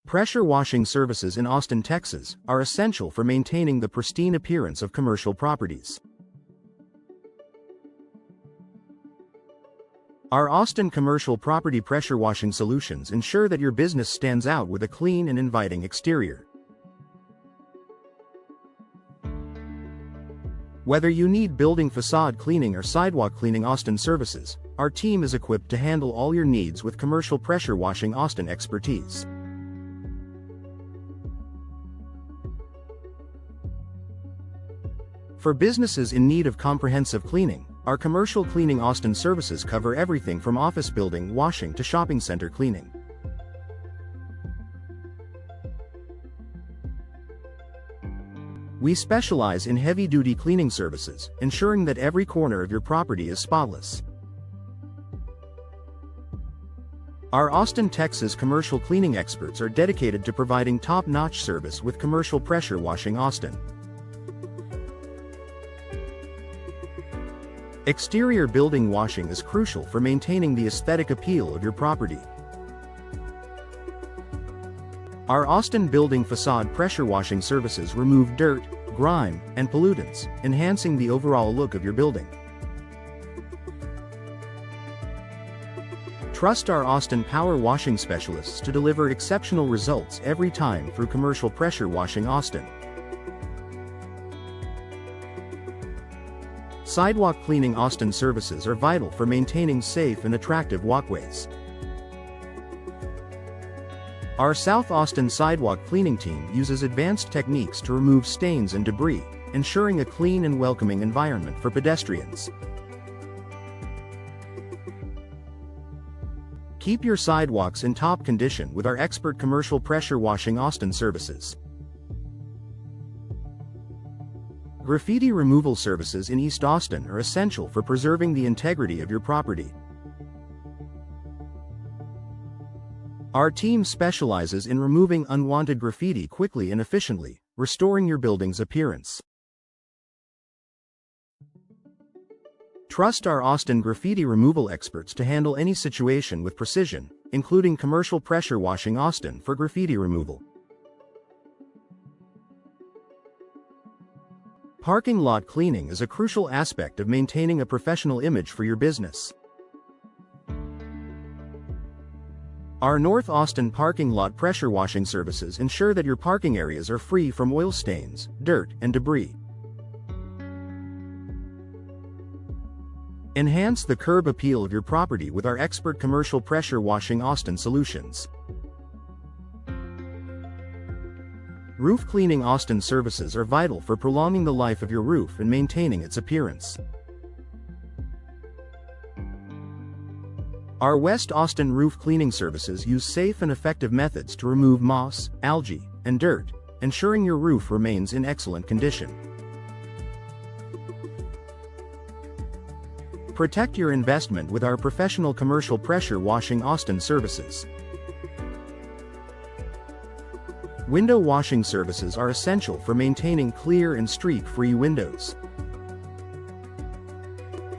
Pressure washing services in Austin, Texas, are essential for maintaining the pristine appearance of commercial properties. Our Austin commercial property pressure washing solutions ensure that your business stands out with a clean and inviting exterior. Whether you need building facade cleaning or sidewalk cleaning Austin services, our team is equipped to handle all your needs with commercial pressure washing Austin expertise. For businesses in need of comprehensive cleaning, our commercial cleaning Austin services cover everything from office building washing to shopping center cleaning. We specialize in heavy-duty cleaning services, ensuring that every corner of your property is spotless. Our Austin, Texas commercial cleaning experts are dedicated to providing top-notch service with commercial pressure washing Austin. Exterior building washing is crucial for maintaining the aesthetic appeal of your property. Our Austin building facade pressure washing services remove dirt, grime, and pollutants, enhancing the overall look of your building. Trust our Austin power washing specialists to deliver exceptional results every time through commercial pressure washing Austin. Sidewalk cleaning Austin services are vital for maintaining safe and attractive walkways. Our South Austin sidewalk cleaning team uses advanced techniques to remove stains and debris, ensuring a clean and welcoming environment for pedestrians. Keep your sidewalks in top condition with our expert commercial pressure washing Austin services. Graffiti removal services in East Austin are essential for preserving the integrity of your property. Our team specializes in removing unwanted graffiti quickly and efficiently, restoring your building's appearance. Trust our Austin graffiti removal experts to handle any situation with precision, including commercial pressure washing Austin for graffiti removal. Parking lot cleaning is a crucial aspect of maintaining a professional image for your business. Our North Austin parking lot pressure washing services ensure that your parking areas are free from oil stains, dirt, and debris. Enhance the curb appeal of your property with our expert commercial pressure washing Austin solutions. Roof cleaning Austin services are vital for prolonging the life of your roof and maintaining its appearance. Our West Austin roof cleaning services use safe and effective methods to remove moss, algae, and dirt, ensuring your roof remains in excellent condition. Protect your investment with our professional commercial pressure washing Austin services. Window washing services are essential for maintaining clear and streak-free windows.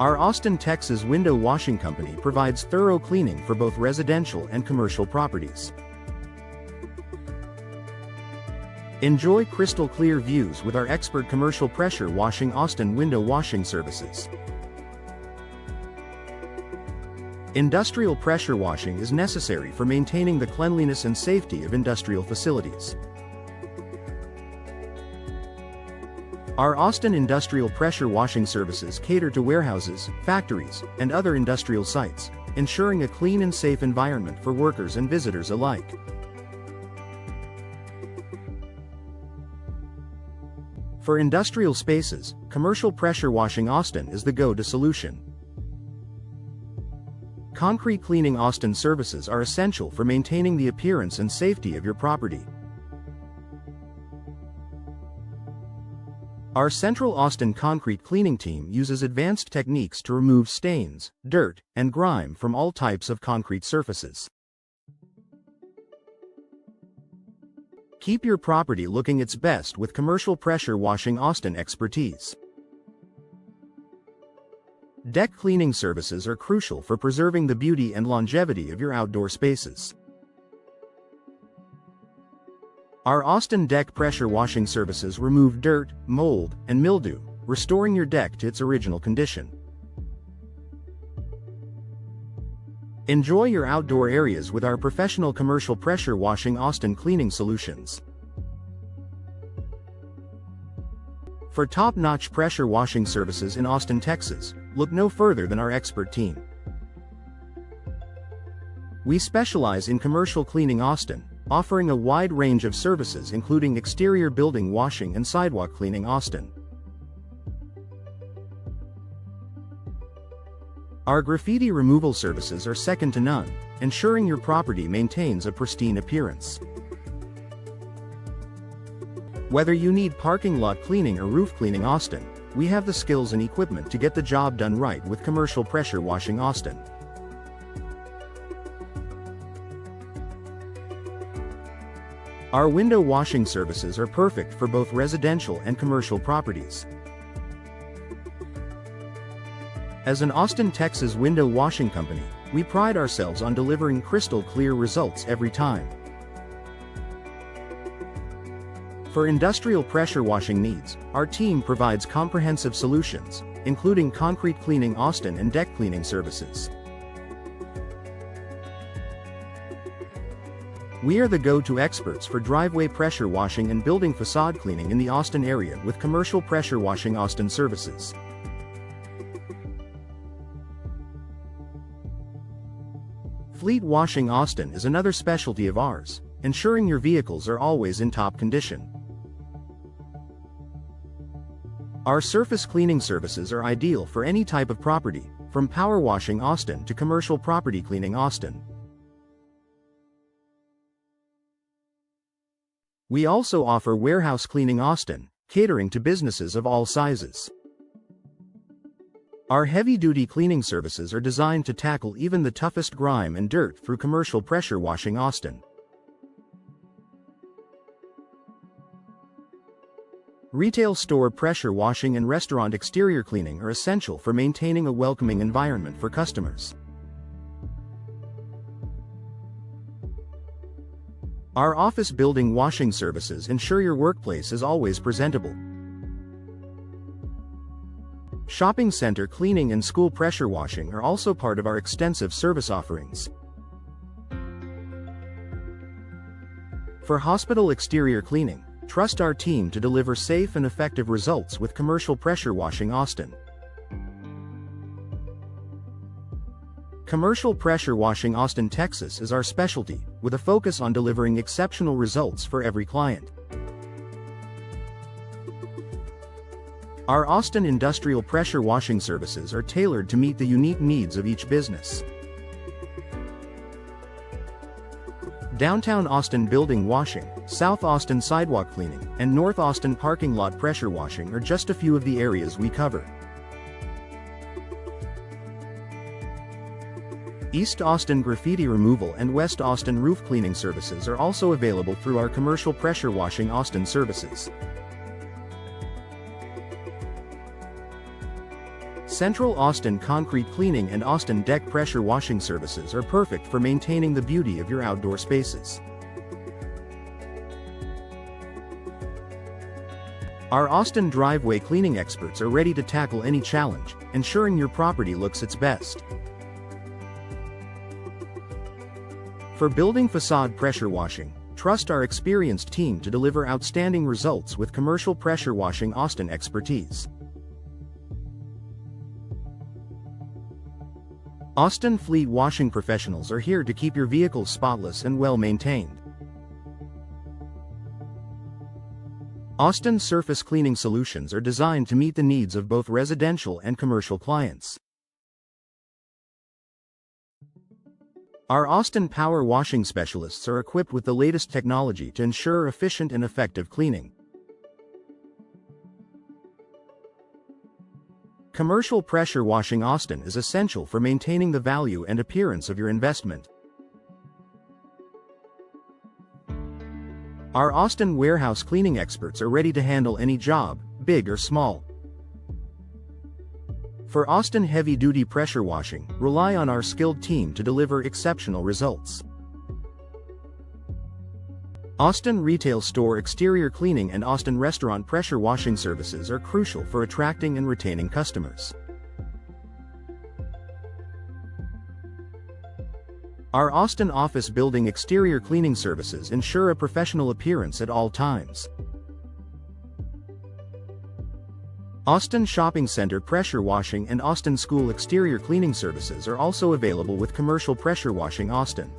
Our Austin, Texas window washing company provides thorough cleaning for both residential and commercial properties. Enjoy crystal clear views with our expert commercial pressure washing Austin window washing services. Industrial pressure washing is necessary for maintaining the cleanliness and safety of industrial facilities. Our Austin industrial pressure washing services cater to warehouses, factories, and other industrial sites, ensuring a clean and safe environment for workers and visitors alike. For industrial spaces, commercial pressure washing Austin is the go-to solution. Concrete cleaning Austin services are essential for maintaining the appearance and safety of your property. Our Central Austin concrete cleaning team uses advanced techniques to remove stains, dirt, and grime from all types of concrete surfaces. Keep your property looking its best with commercial pressure washing Austin expertise. Deck cleaning services are crucial for preserving the beauty and longevity of your outdoor spaces. Our Austin deck pressure washing services remove dirt, mold, and mildew, restoring your deck to its original condition. Enjoy your outdoor areas with our professional commercial pressure washing Austin cleaning solutions. For top-notch pressure washing services in Austin, Texas, look no further than our expert team. We specialize in commercial cleaning Austin, offering a wide range of services including exterior building washing and sidewalk cleaning Austin. Our graffiti removal services are second to none, ensuring your property maintains a pristine appearance. Whether you need parking lot cleaning or roof cleaning Austin, we have the skills and equipment to get the job done right with commercial pressure washing Austin. Our window washing services are perfect for both residential and commercial properties. As an Austin, Texas window washing company, we pride ourselves on delivering crystal clear results every time. For industrial pressure washing needs, our team provides comprehensive solutions, including concrete cleaning Austin and deck cleaning services. We are the go-to experts for driveway pressure washing and building facade cleaning in the Austin area with commercial pressure washing Austin services. Fleet washing Austin is another specialty of ours, ensuring your vehicles are always in top condition. Our surface cleaning services are ideal for any type of property, from power washing Austin to commercial property cleaning Austin. We also offer warehouse cleaning Austin, catering to businesses of all sizes. Our heavy-duty cleaning services are designed to tackle even the toughest grime and dirt through commercial pressure washing Austin. Retail store pressure washing and restaurant exterior cleaning are essential for maintaining a welcoming environment for customers. Our office building washing services ensure your workplace is always presentable. Shopping center cleaning and school pressure washing are also part of our extensive service offerings. For hospital exterior cleaning, trust our team to deliver safe and effective results with commercial pressure washing Austin. Commercial pressure washing Austin, Texas is our specialty, with a focus on delivering exceptional results for every client. Our Austin industrial pressure washing services are tailored to meet the unique needs of each business. Downtown Austin building washing, South Austin sidewalk cleaning, and North Austin parking lot pressure washing are just a few of the areas we cover. East Austin graffiti removal and West Austin roof cleaning services are also available through our commercial pressure washing Austin services. Central Austin concrete cleaning and Austin deck pressure washing services are perfect for maintaining the beauty of your outdoor spaces. Our Austin driveway cleaning experts are ready to tackle any challenge, ensuring your property looks its best. For building facade pressure washing, trust our experienced team to deliver outstanding results with commercial pressure washing Austin expertise. Austin fleet washing professionals are here to keep your vehicles spotless and well maintained. Austin surface cleaning solutions are designed to meet the needs of both residential and commercial clients. Our Austin power washing specialists are equipped with the latest technology to ensure efficient and effective cleaning. Commercial pressure washing Austin is essential for maintaining the value and appearance of your investment. Our Austin warehouse cleaning experts are ready to handle any job, big or small. For Austin heavy-duty pressure washing, rely on our skilled team to deliver exceptional results. Austin retail store exterior cleaning and Austin restaurant pressure washing services are crucial for attracting and retaining customers. Our Austin office building exterior cleaning services ensure a professional appearance at all times. Austin Shopping Center pressure washing and Austin School exterior cleaning services are also available with commercial pressure washing Austin.